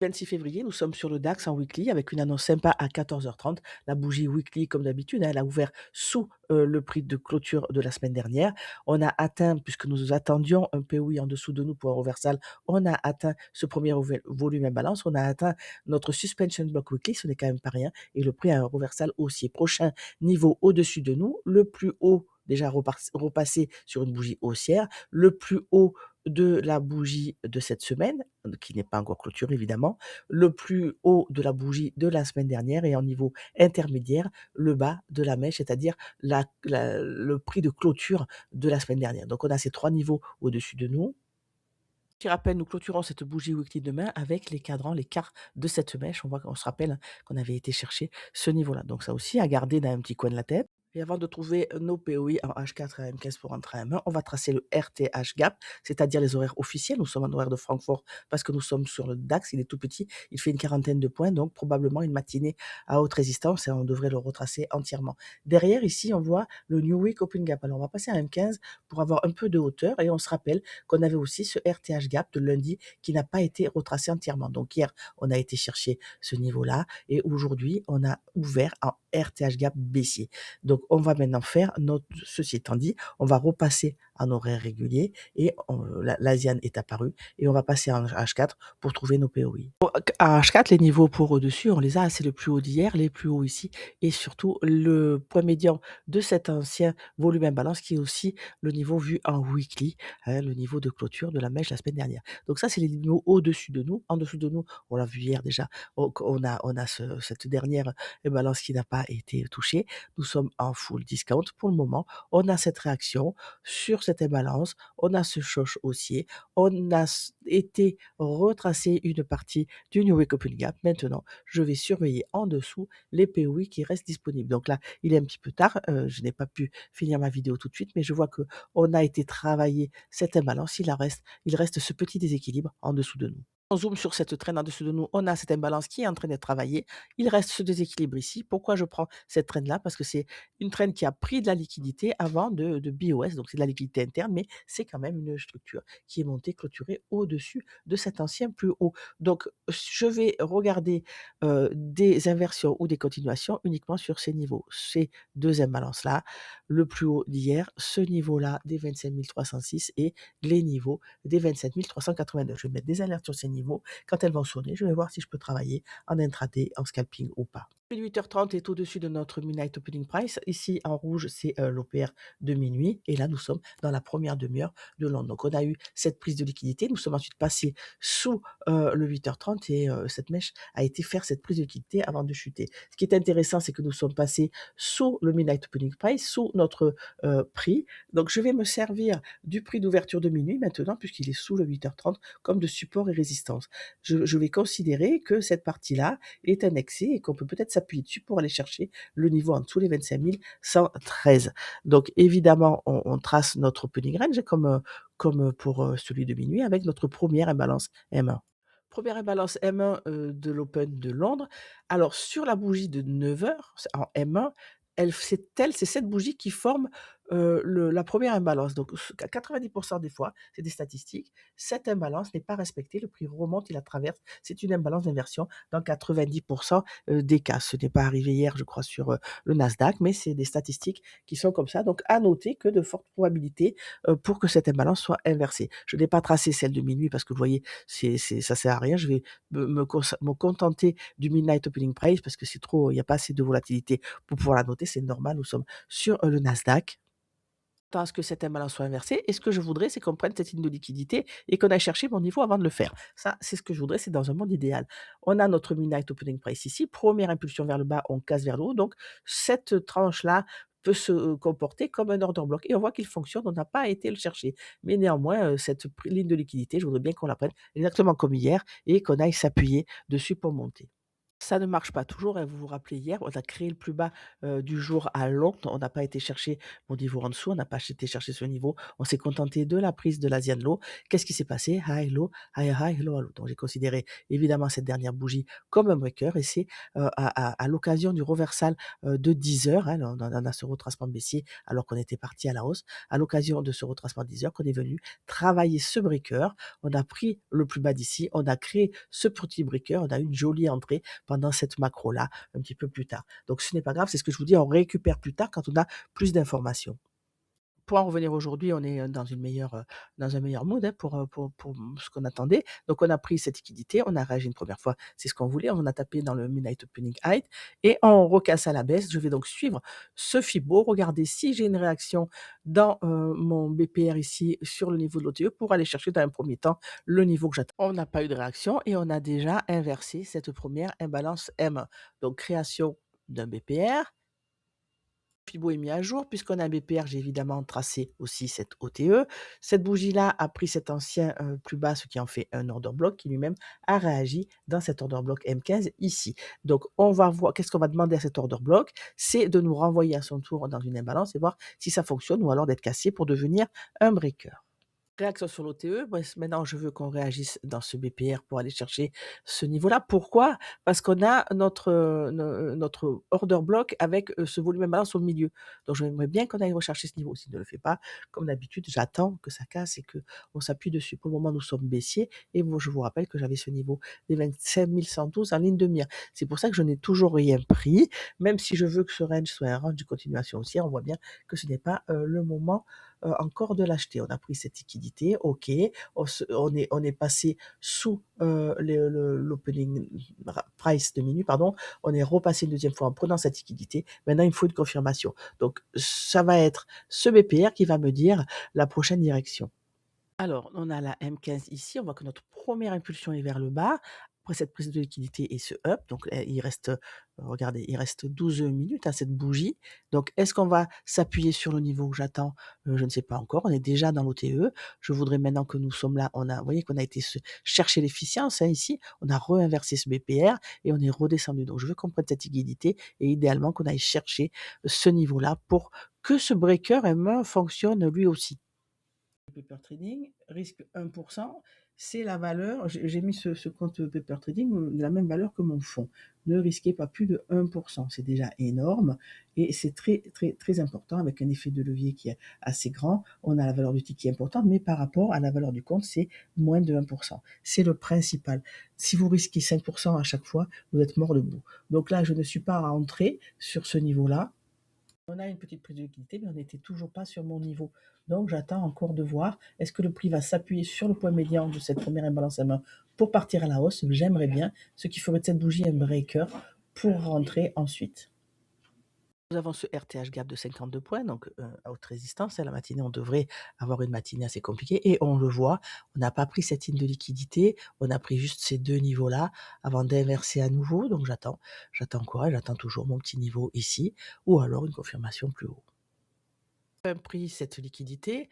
26 février, nous sommes sur le DAX en weekly avec une annonce sympa à 14h30. La bougie weekly, comme d'habitude, hein, elle a ouvert sous le prix de clôture de la semaine dernière. On a atteint, puisque nous attendions un POI en dessous de nous pour un reversal, on a atteint ce premier volume imbalance. On a atteint notre suspension block weekly, ce n'est quand même pas rien. Et le prix a un reversal haussier. Prochain niveau au-dessus de nous, le plus haut déjà repassé sur une bougie haussière, le plus haut de la bougie de cette semaine, qui n'est pas encore clôturée évidemment, le plus haut de la bougie de la semaine dernière et en niveau intermédiaire, le bas de la mèche, c'est-à-dire le prix de clôture de la semaine dernière. Donc on a ces 3 niveaux au-dessus de nous. Qui rappelle, nous clôturons cette bougie weekly demain avec les cadrans, les quarts de cette mèche. On se rappelle, hein, qu'on avait été chercher ce niveau-là. Donc ça aussi à garder dans un petit coin de la tête. Et avant de trouver nos POI en H4 et M15 pour entrer à M1, on va tracer le RTH gap, c'est-à-dire les horaires officiels. Nous sommes en horaire de Francfort parce que nous sommes sur le DAX, il est tout petit, il fait une quarantaine de points, donc probablement une matinée à haute résistance et on devrait le retracer entièrement. Derrière, ici, on voit le New Week Open Gap. Alors on va passer à M15 pour avoir un peu de hauteur et on se rappelle qu'on avait aussi ce RTH gap de lundi qui n'a pas été retracé entièrement. Donc hier, on a été chercher ce niveau-là et aujourd'hui, on a ouvert en RTH gap baissier. Donc on va maintenant faire ceci étant dit, on va repasser en horaire régulier et l'Asian est apparu et on va passer en H4 pour trouver nos POI. À H4, les niveaux pour au-dessus, on les a, c'est le plus haut d'hier, les plus hauts ici et surtout le point médian de cet ancien volume imbalance qui est aussi le niveau vu en weekly, hein, le niveau de clôture de la mèche la semaine dernière. Donc ça, c'est les niveaux au-dessus de nous. En dessous de nous, on l'a vu hier déjà, on a cette dernière imbalance qui n'a pas été touchée. Nous sommes en full discount pour le moment. On a cette réaction sur cette imbalance, on a ce choc haussier, on a été retracé une partie du New Wake Open Gap. Maintenant, je vais surveiller en dessous les POI qui restent disponibles. Donc là, il est un petit peu tard, je n'ai pas pu finir ma vidéo tout de suite, mais je vois que on a été travailler cette imbalance, il reste ce petit déséquilibre en dessous de nous. On zoome sur cette traîne en dessous de nous, on a cette imbalance qui est en train d'être travaillée. Il reste ce déséquilibre ici. Pourquoi je prends cette traîne-là? Parce que c'est une traîne qui a pris de la liquidité avant de BOS, donc c'est de la liquidité interne, mais c'est quand même une structure qui est montée, clôturée au-dessus de cet ancien plus haut. Donc, je vais regarder des inversions ou des continuations uniquement sur ces niveaux. Ces deux imbalances-là, le plus haut d'hier, ce niveau-là des 25 306 et les niveaux des 27 382. Je vais mettre des alertes sur ces niveaux. Quand elles vont sonner, je vais voir si je peux travailler en intraday, en scalping ou pas. 8h30 est au-dessus de notre Midnight Opening Price. Ici, en rouge, c'est l'OPR de minuit. Et là, nous sommes dans la première demi-heure de Londres. Donc, on a eu cette prise de liquidité. Nous sommes ensuite passés sous le 8h30 et cette mèche a été faire cette prise de liquidité avant de chuter. Ce qui est intéressant, c'est que nous sommes passés sous le Midnight Opening Price, sous notre prix. Donc, je vais me servir du prix d'ouverture de minuit maintenant, puisqu'il est sous le 8h30, comme de support et résistance. Je vais considérer que cette partie-là est annexée et qu'on peut peut-être s'appuyer dessus pour aller chercher le niveau en dessous, les 25 113. Donc évidemment, on trace notre opening range comme pour celui de minuit avec notre première imbalance M1. Première imbalance M1 de l'Open de Londres. Alors sur la bougie de 9h en M1, c'est cette bougie qui forme la première imbalance. Donc, à 90% des fois, c'est des statistiques, cette imbalance n'est pas respectée, le prix remonte, il la traverse. C'est une imbalance d'inversion dans 90% des cas. Ce n'est pas arrivé hier, je crois, sur le Nasdaq, mais c'est des statistiques qui sont comme ça. Donc, à noter que de fortes probabilités pour que cette imbalance soit inversée. Je n'ai pas tracé celle de minuit parce que vous voyez, ça sert à rien. Je vais me contenter du Midnight Opening Price parce que c'est trop, il n'y a pas assez de volatilité pour pouvoir la noter. C'est normal, nous sommes sur le Nasdaq à ce que cette imbalance soit inversée. Et ce que je voudrais, c'est qu'on prenne cette ligne de liquidité et qu'on aille chercher mon niveau avant de le faire. Ça, c'est ce que je voudrais, c'est dans un monde idéal. On a notre Midnight Opening Price ici. Première impulsion vers le bas, on casse vers le haut. Donc, cette tranche-là peut se comporter comme un order block. Et on voit qu'il fonctionne, on n'a pas été le chercher. Mais néanmoins, cette ligne de liquidité, je voudrais bien qu'on la prenne exactement comme hier et qu'on aille s'appuyer dessus pour monter. Ça ne marche pas toujours et vous vous rappelez hier, on a créé le plus bas, du jour à Londres. On n'a pas été chercher mon niveau en dessous, on n'a pas été chercher ce niveau. On s'est contenté de la prise de l'Asian Low. Qu'est-ce qui s'est passé? High, low, high, high, low, low. Donc j'ai considéré évidemment cette dernière bougie comme un breaker et c'est, à l'occasion du reversal, de 10 heures, hein, on a ce retracement baissier alors qu'on était parti à la hausse. À l'occasion de ce retracement de 10 heures qu'on est venu travailler ce breaker. On a pris le plus bas d'ici, on a créé ce petit breaker, on a eu une jolie entrée pendant cette macro-là, un petit peu plus tard. Donc ce n'est pas grave, c'est ce que je vous dis, on récupère plus tard quand on a plus d'informations. Pour en revenir aujourd'hui, on est, dans un meilleur mood, hein, pour ce qu'on attendait. Donc on a pris cette liquidité, on a réagi une première fois, c'est ce qu'on voulait, on a tapé dans le midnight opening high et on recasse à la baisse. Je vais donc suivre ce Fibo, regarder si j'ai une réaction dans, mon BPR ici sur le niveau de l'OTE pour aller chercher dans un premier temps le niveau que j'attends. On n'a pas eu de réaction et on a déjà inversé cette première imbalance M1. Donc création d'un BPR, Fibo est mis à jour puisqu'on a un BPR, j'ai évidemment tracé aussi cette OTE. Cette bougie-là a pris cet ancien, plus bas, ce qui en fait un order block qui lui-même a réagi dans cet order block M15 ici. Donc on va voir qu'est-ce qu'on va demander à cet order block? C'est de nous renvoyer à son tour dans une imbalance et voir si ça fonctionne ou alors d'être cassé pour devenir un breaker. Réaction sur l'OTE, maintenant je veux qu'on réagisse dans ce BPR pour aller chercher ce niveau-là. Pourquoi? Parce qu'on a notre order block avec, ce volume imbalance au milieu. Donc j'aimerais bien qu'on aille rechercher ce niveau. S'il ne le fait pas, comme d'habitude, j'attends que ça casse et qu'on s'appuie dessus. Pour le moment, nous sommes baissiers et moi je vous rappelle que j'avais ce niveau des 25 112 en ligne de mire. C'est pour ça que je n'ai toujours rien pris, même si je veux que ce range soit un range de continuation haussière, on voit bien que ce n'est pas, le moment encore de l'acheter. On a pris cette liquidité, OK, on est passé sous, l'opening price de minuit, pardon. On est repassé une deuxième fois en prenant cette liquidité. Maintenant, il me faut une confirmation. Donc ça va être ce BPR qui va me dire la prochaine direction. Alors, on a la M15 ici, on voit que notre première impulsion est vers le bas. Après cette prise de liquidité et ce up, donc il reste, regardez, il reste 12 minutes à cette bougie. Donc est-ce qu'on va s'appuyer sur le niveau que j'attends? Je ne sais pas encore, on est déjà dans l'OTE. Je voudrais maintenant que nous sommes là, vous voyez qu'on a été se chercher l'efficience, hein, ici, on a réinversé ce BPR et on est redescendu. Donc je veux qu'on prenne cette liquidité et idéalement qu'on aille chercher ce niveau-là pour que ce breaker M1 fonctionne lui aussi. Paper Trading, risque 1, c'est la valeur, j'ai mis ce compte Paper Trading de la même valeur que mon fonds. Ne risquez pas plus de 1, c'est déjà énorme et c'est très, très, très important avec un effet de levier qui est assez grand. On a la valeur du ticket importante, mais par rapport à la valeur du compte, c'est moins de 1. C'est le principal. Si vous risquez 5 à chaque fois, vous êtes mort debout. Donc là, je ne suis pas rentré sur ce niveau-là. On a une petite prise de liquidité, mais on n'était toujours pas sur mon niveau. Donc, j'attends encore de voir, est-ce que le prix va s'appuyer sur le point médian de cette première imbalance à main pour partir à la hausse? J'aimerais bien, ce qui ferait de cette bougie un breaker pour rentrer ensuite. Nous avons ce RTH gap de 52 points, donc à haute résistance. À la matinée, on devrait avoir une matinée assez compliquée et on le voit, on n'a pas pris cette ligne de liquidité, on a pris juste ces deux niveaux-là avant d'inverser à nouveau. Donc j'attends quoi? J'attends toujours mon petit niveau ici ou alors une confirmation plus haut. Pris cette liquidité,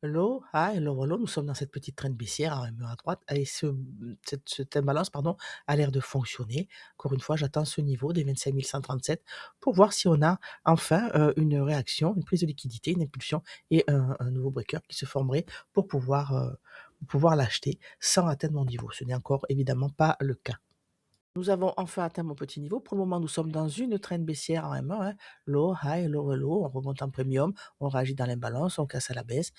low, high, low, low, nous sommes dans cette petite trend baissière à droite et cette imbalance pardon, a l'air de fonctionner. Encore une fois, j'attends ce niveau des 25 137 pour voir si on a enfin une réaction, une prise de liquidité, une impulsion et un nouveau breaker qui se formerait pour pouvoir l'acheter sans atteindre mon niveau. Ce n'est encore évidemment pas le cas. Nous avons enfin atteint mon petit niveau. Pour le moment, nous sommes dans une trend baissière en M1, hein. Low, high, low, low. On remonte en premium, on réagit dans l'imbalance, on casse à la baisse.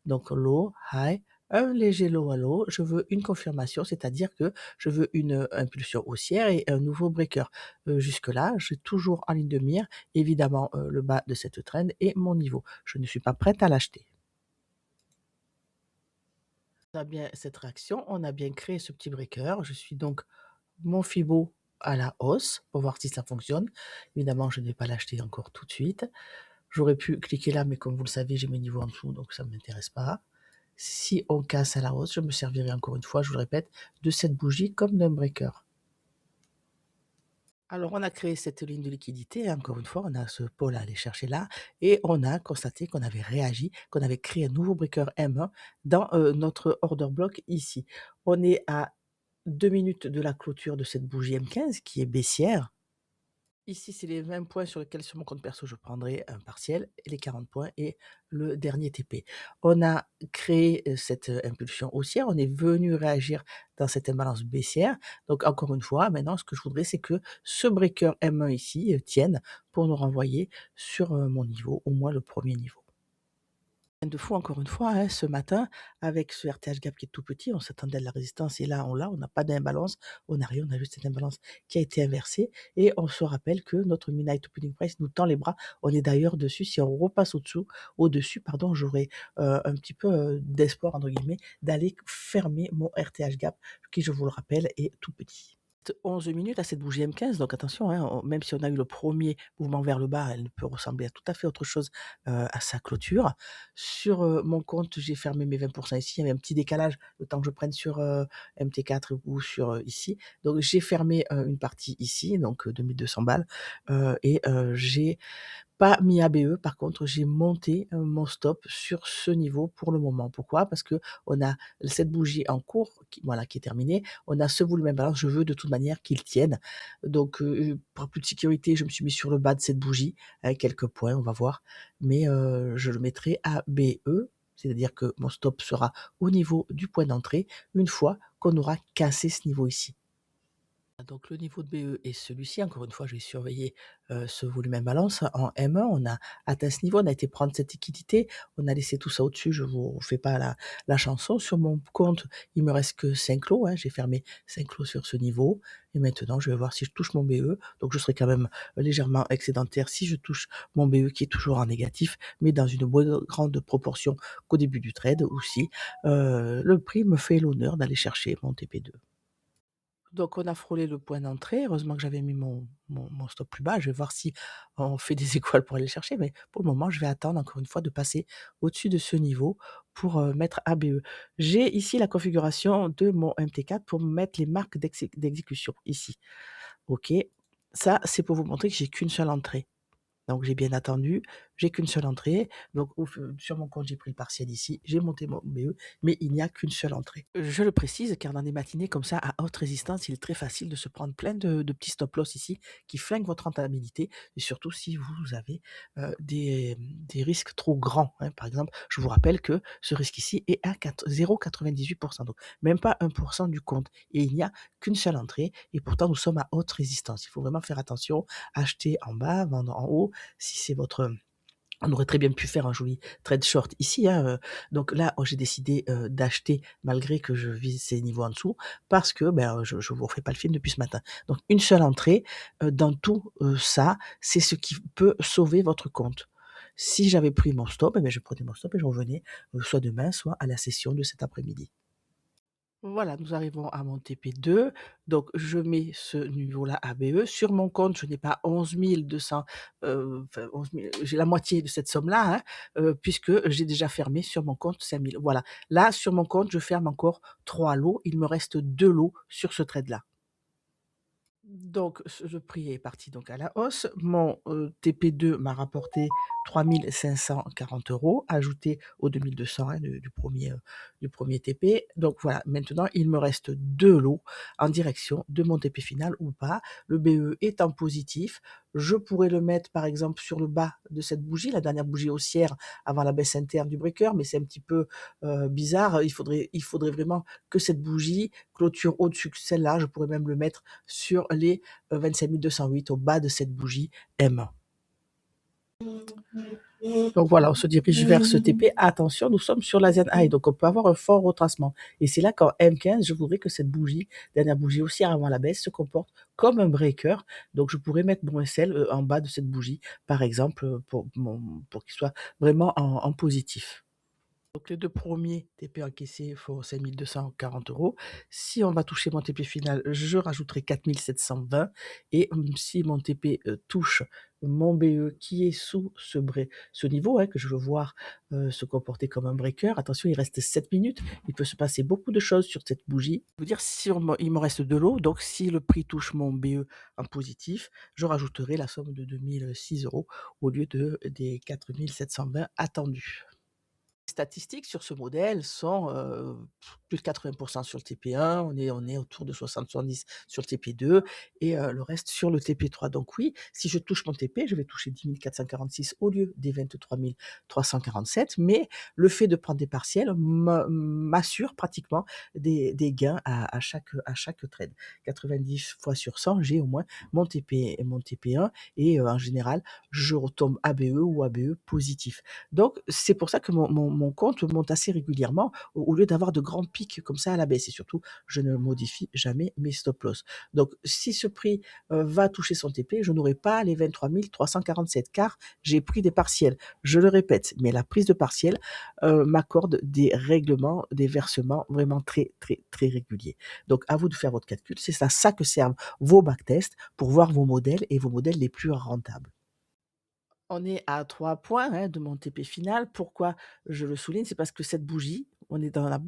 Donc low, high, un léger low à low. Je veux une confirmation, c'est-à-dire que je veux une impulsion haussière et un nouveau breaker. Jusque-là, je suis toujours en ligne de mire. Évidemment, le bas de cette trend est mon niveau. Je ne suis pas prête à l'acheter. On a bien cette réaction, on a bien créé ce petit breaker. Je suis donc mon Fibo à la hausse pour voir si ça fonctionne. Évidemment, je ne vais pas l'acheter encore tout de suite. J'aurais pu cliquer là, mais comme vous le savez, j'ai mes niveaux en dessous, donc ça ne m'intéresse pas. Si on casse à la hausse, je me servirai encore une fois, je vous le répète, de cette bougie comme d'un breaker. Alors, on a créé cette ligne de liquidité, hein, encore une fois, on a ce pôle à aller chercher là, et on a constaté qu'on avait réagi, qu'on avait créé un nouveau breaker M1 dans notre order block ici. On est à 2 minutes de la clôture de cette bougie M15 qui est baissière. Ici, c'est les 20 points sur lesquels sur mon compte perso, je prendrai un partiel et les 40 points et le dernier TP. On a créé, cette, impulsion haussière, on est venu réagir dans cette imbalance baissière. Donc encore une fois, maintenant ce que je voudrais, c'est que ce breaker M1 ici, tienne pour nous renvoyer sur, mon niveau, au moins le premier niveau. De fou encore une fois, hein, ce matin, avec ce RTH gap qui est tout petit, on s'attendait à de la résistance et là, on n'a pas d'imbalance, on n'a rien, on a juste cette imbalance qui a été inversée et on se rappelle que notre midnight opening price nous tend les bras. On est d'ailleurs dessus, si on repasse au-dessus, pardon, j'aurai, un petit peu, «d'espoir» entre guillemets, d'aller fermer mon RTH gap qui, je vous le rappelle, est tout petit. 11 minutes à cette bougie M15, donc attention, hein, même si on a eu le premier mouvement vers le bas, elle peut ressembler à tout à fait autre chose à sa clôture. Sur mon compte, j'ai fermé mes 20% ici, il y avait un petit décalage, le temps que je prenne sur MT4 ou sur ici. Donc j'ai fermé une partie ici, donc 2200 balles, et j'ai pas mis ABE, par contre, j'ai monté, mon stop sur ce niveau pour le moment. Pourquoi? Parce qu'on a cette bougie en cours qui est terminée. On a ce volume imbalance, je veux de toute manière qu'il tienne. Donc, pour plus de sécurité, je me suis mis sur le bas de cette bougie avec quelques points, on va voir. Mais, je le mettrai ABE, c'est-à-dire que mon stop sera au niveau du point d'entrée, une fois qu'on aura cassé ce niveau ici. Donc le niveau de BE est celui-ci. Encore une fois, je vais surveiller, ce volume imbalance. En M1, on a atteint ce niveau, on a été prendre cette liquidité, on a laissé tout ça au-dessus, je vous fais pas la chanson. Sur mon compte, il me reste que 5 lots, hein, j'ai fermé 5 lots sur ce niveau et maintenant je vais voir si je touche mon BE. Donc je serai quand même légèrement excédentaire si je touche mon BE qui est toujours en négatif, mais dans une moins grande proportion qu'au début du trade ou si, le prix me fait l'honneur d'aller chercher mon TP2. Donc on a frôlé le point d'entrée. Heureusement que j'avais mis mon stop plus bas. Je vais voir si on fait des étoiles pour aller le chercher, mais pour le moment, je vais attendre encore une fois de passer au-dessus de ce niveau pour, mettre ABE. J'ai ici la configuration de mon MT4 pour mettre les marques d'exécution ici. OK. Ça, c'est pour vous montrer que j'ai qu'une seule entrée. Donc j'ai bien attendu, j'ai qu'une seule entrée, donc sur mon compte, j'ai pris le partiel ici, j'ai monté mon BE, mais il n'y a qu'une seule entrée. Je le précise car dans des matinées comme ça à haute résistance, il est très facile de se prendre plein de petits stop loss ici qui flinguent votre rentabilité et surtout si vous avez, des risques trop grands, hein. Par exemple, je vous rappelle que ce risque ici est à 0,98 donc même pas 1 du compte et il n'y a qu'une seule entrée et pourtant nous sommes à haute résistance. Il faut vraiment faire attention, acheter en bas, vendre en haut si c'est votre on aurait très bien pu faire un joli trade short ici, hein, donc là, j'ai décidé, d'acheter malgré que je vise ces niveaux en dessous parce que, ben, je vous refais pas le film depuis ce matin. Donc une seule entrée, dans tout, ça, c'est ce qui peut sauver votre compte. Si j'avais pris mon stop, eh beh, je prenais mon stop et je revenais, soit demain, soit à la session de cet après-midi. Voilà, nous arrivons à mon TP2. Donc, je mets ce niveau-là ABE. Sur mon compte, je n'ai pas 11 200, enfin 11 000, j'ai la moitié de cette somme-là, hein, puisque j'ai déjà fermé sur mon compte 5 000. Voilà. Là, sur mon compte, je ferme encore 3 lots. Il me reste 2 lots sur ce trade-là. Donc le prix est parti donc à la hausse. Mon, TP2 m'a rapporté 3 540 € ajoutés aux 2 200, hein, du 1er TP. Donc voilà, maintenant il me reste 2 lots en direction de mon TP final ou pas. Le BE est en positif. Je pourrais le mettre par exemple sur le bas de cette bougie, la dernière bougie haussière avant la baisse interne du breaker, mais c'est un petit peu, bizarre. Il faudrait vraiment que cette bougie clôture au-dessus que celle-là. Je pourrais même le mettre sur les 27 208 au bas de cette bougie M. Donc voilà, on se dirige vers ce TP. Attention, nous sommes sur la ZI, donc on peut avoir un fort retracement. Et c'est là qu'en M15, je voudrais que cette bougie, dernière bougie haussière avant la baisse, se comporte comme un breaker. Donc je pourrais mettre mon SL en bas de cette bougie, par exemple, pour qu'il soit vraiment en positif. Donc les 2 premiers TP encaissés font 5 240 €. Si on va toucher mon TP final, je rajouterai 4 720 et si mon TP, touche mon BE qui est sous ce niveau, hein, que je veux voir, se comporter comme un breaker. Attention, il reste 7 minutes, il peut se passer beaucoup de choses sur cette bougie. Je veux dire il me reste de l'eau, donc si le prix touche mon BE en positif, je rajouterai la somme de 2 006 € au lieu des 4 720 attendus. Statistiques sur ce modèle sont, plus de 80 sur le TP1, on est autour de 60-70 sur le TP2 et le reste sur le TP3. Donc oui, si je touche mon TP, je vais toucher 10 446 au lieu des 23 347, mais le fait de prendre des partiels m'assure pratiquement des gains à chaque trade. 90 fois sur 100, j'ai au moins mon TP et mon TP1 et en général, je retombe ABE ou ABE positif. Donc c'est pour ça que mon compte monte assez régulièrement au lieu d'avoir de grands pics comme ça à la baisse et surtout, je ne modifie jamais mes stop loss. Donc si ce prix, va toucher son TP, je n'aurai pas les 23 347 car j'ai pris des partiels. Je le répète, mais la prise de partiels, m'accorde des règlements, des versements vraiment très, très, très réguliers. Donc à vous de faire votre calcul, c'est à ça que servent vos backtests pour voir vos modèles et vos modèles les plus rentables. On est à 3 points, hein, de mon TP final. Pourquoi je le souligne? C'est parce que cette bougie, on est dans la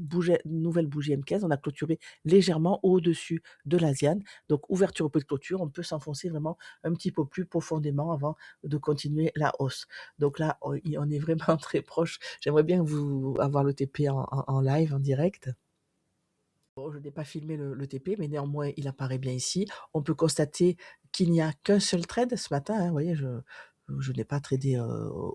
nouvelle bougie M15, on a clôturé légèrement au-dessus de l'asiane. Donc ouverture au peu de clôture, on peut s'enfoncer vraiment un petit peu plus profondément avant de continuer la hausse. Donc là, on est vraiment très proche. J'aimerais bien vous avoir le TP en live, en direct. Bon, je n'ai pas filmé le TP, mais néanmoins, il apparaît bien ici. On peut constater qu'il n'y a qu'un seul trade ce matin, hein. Vous voyez, je n'ai pas tradé,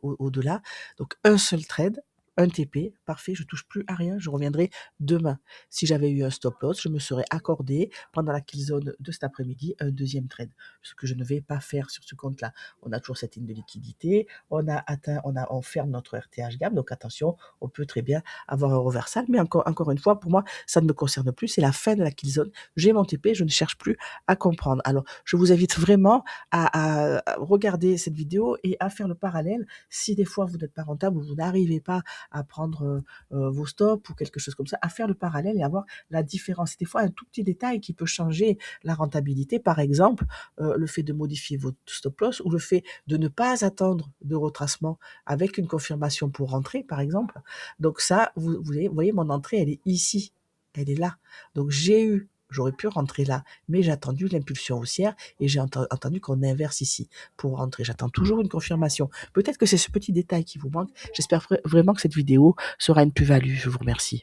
au-delà. Donc un seul trade, un TP, parfait, je touche plus à rien, je reviendrai demain. Si j'avais eu un stop loss, je me serais accordé pendant la kill zone de cet après-midi un deuxième trade, ce que je ne vais pas faire sur ce compte-là. On a toujours cette ligne de liquidité, on ferme notre RTH gap, donc attention, on peut très bien avoir un reversal, mais encore une fois, pour moi, ça ne me concerne plus, c'est la fin de la kill zone. J'ai mon TP, je ne cherche plus à comprendre. Alors, je vous invite vraiment à regarder cette vidéo et à faire le parallèle. Si des fois vous n'êtes pas rentable ou vous n'arrivez pas à prendre vos stops ou quelque chose comme ça, à faire le parallèle et à voir la différence. Des fois, un tout petit détail qui peut changer la rentabilité, par exemple, le fait de modifier votre stop loss ou le fait de ne pas attendre de retracement avec une confirmation pour rentrer, par exemple. Donc ça, vous voyez, mon entrée, elle est ici, elle est là. Donc j'aurais pu rentrer là, mais j'ai attendu l'impulsion haussière et j'ai entendu qu'on inverse ici pour rentrer. J'attends toujours une confirmation. Peut-être que c'est ce petit détail qui vous manque. J'espère vraiment que cette vidéo sera une plus-value. Je vous remercie.